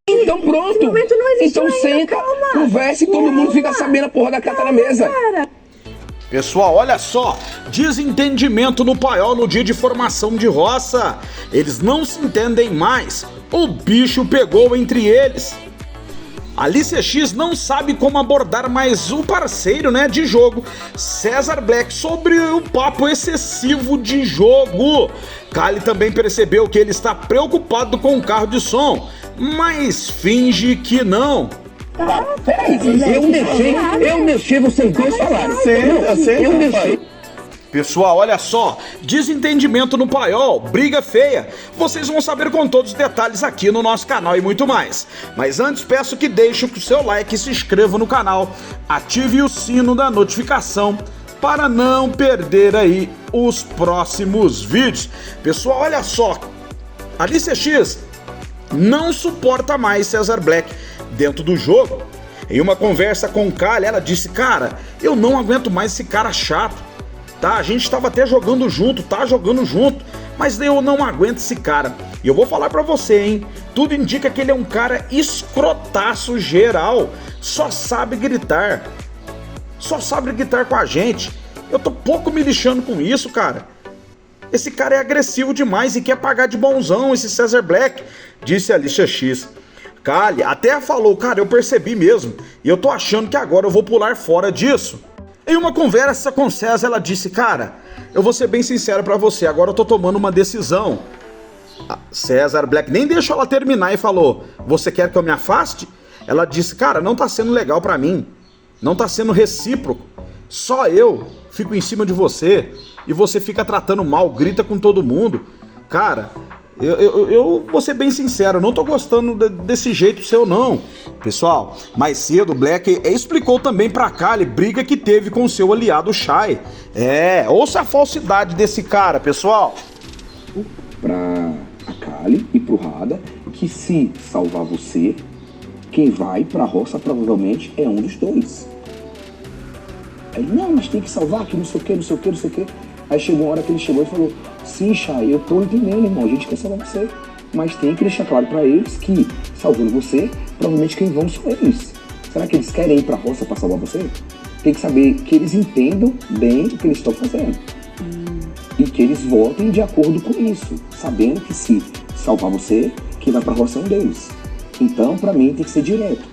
Então pronto, então senta, conversa e todo mundo fica sabendo a porra da carta na mesa. Pessoal, olha só, desentendimento no paiol no dia de formação de roça. Eles não se entendem mais, o bicho pegou entre eles. Alicia X não sabe como abordar mais o parceiro, de jogo, Cesar Black, sobre o papo excessivo de jogo. Kali também percebeu que ele está preocupado com o carro de som, mas finge que não. Peraí, eu deixei vocês dois falarem. Eu deixei. Pessoal, olha só, desentendimento no paiol, briga feia. Vocês vão saber com todos os detalhes aqui no nosso canal e muito mais. Mas antes peço que deixe o seu like e se inscreva no canal. Ative o sino da notificação para não perder aí os próximos vídeos. Pessoal, olha só, Alicia X não suporta mais Cesar Black dentro do jogo. Em uma conversa com o Kali, ela disse: cara, eu não aguento mais esse cara chato. Tá, a gente tava até jogando junto, mas eu não aguento esse cara. E eu vou falar pra você, hein, tudo indica que ele é um cara escrotaço geral, só sabe gritar com a gente. Eu tô pouco me lixando com isso, cara. Esse cara é agressivo demais e quer pagar de bonzão, esse Cesar Black, disse Alicia X. Kali até falou: cara, eu percebi mesmo, e eu tô achando que agora eu vou pular fora disso. Em uma conversa com César, ela disse: cara, eu vou ser bem sincero pra você, agora eu tô tomando uma decisão. Cesar Black nem deixou ela terminar e falou: você quer que eu me afaste? Ela disse: cara, não tá sendo legal pra mim, não tá sendo recíproco, só eu fico em cima de você e você fica tratando mal, grita com todo mundo. Cara, eu vou ser bem sincero, eu não tô gostando desse jeito seu não. Pessoal, mais cedo o Black explicou também pra Kali briga que teve com seu aliado Shai. Ouça a falsidade desse cara, pessoal. Pra a Kali e pro Rada, que se salvar você, quem vai pra roça provavelmente é um dos dois. Aí, não, mas tem que salvar, que não sei o que. Aí chegou uma hora que ele chegou e falou: sim, Shai, eu tô entendendo, irmão, a gente quer salvar você. Mas tem que deixar claro pra eles que, salvando você, provavelmente quem vão são eles. Será que eles querem ir pra roça pra salvar você? Tem que saber que eles entendam bem o que eles estão fazendo. E que eles votem de acordo com isso, sabendo que se salvar você, quem vai pra roça é um deles. Então, pra mim, tem que ser direto.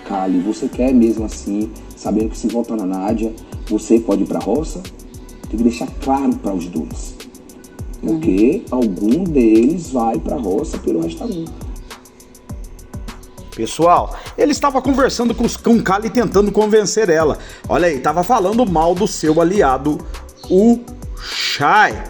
Kali, você quer mesmo assim, sabendo que se votar na Nádia, você pode ir pra roça? Tem que deixar claro para os dois. Porque algum deles vai pra roça pelo resto da vida. Pessoal, ele estava conversando com Kali tentando convencer ela. Olha aí, estava falando mal do seu aliado, o Shai.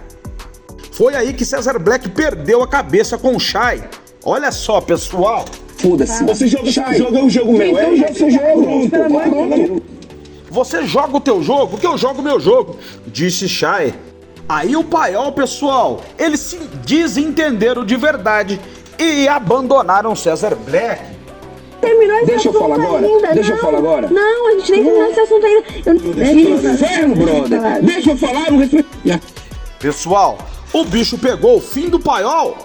Foi aí que Cesar Black perdeu a cabeça com o Shai. Olha só, pessoal. Foda-se. Você joga o jogo meu. Então joga seu jogo. Pronto. Você joga o teu jogo, que eu jogo o meu jogo, disse Shai. Aí o paiol, pessoal, eles se desentenderam de verdade e abandonaram Cesar Black. Terminou esse Deixa eu falar agora? ainda. Deixa eu falar agora? Não, a gente nem terminou esse assunto ainda. Inferno, brother. Deixa eu falar, não respeito. Pessoal, o bicho pegou o fim do paiol.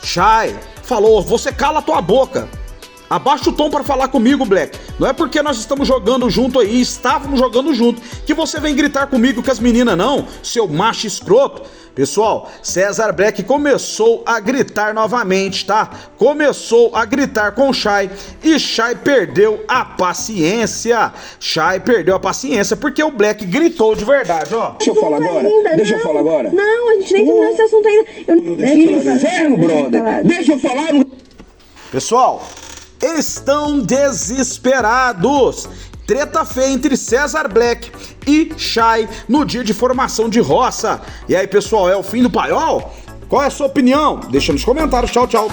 Shai falou: você cala a tua boca. Abaixa o tom para falar comigo, Black. Não é porque nós estamos jogando junto aí, estávamos jogando junto, que você vem gritar comigo com as meninas não, seu macho escroto. Pessoal, Cesar Black começou a gritar novamente, tá? Começou a gritar com Shai e Shai perdeu a paciência. Shai perdeu a paciência porque o Black gritou de verdade, ó. Deixa eu falar agora? Deixa eu falar agora? Não, a gente nem terminou esse assunto ainda. Inferno, brother. Deixa eu falar. Pessoal, estão desesperados. Treta feia entre Cesar Black e Shai no dia de formação de roça. E aí, pessoal, é o fim do paiol? Qual é a sua opinião? Deixa nos comentários. Tchau, tchau.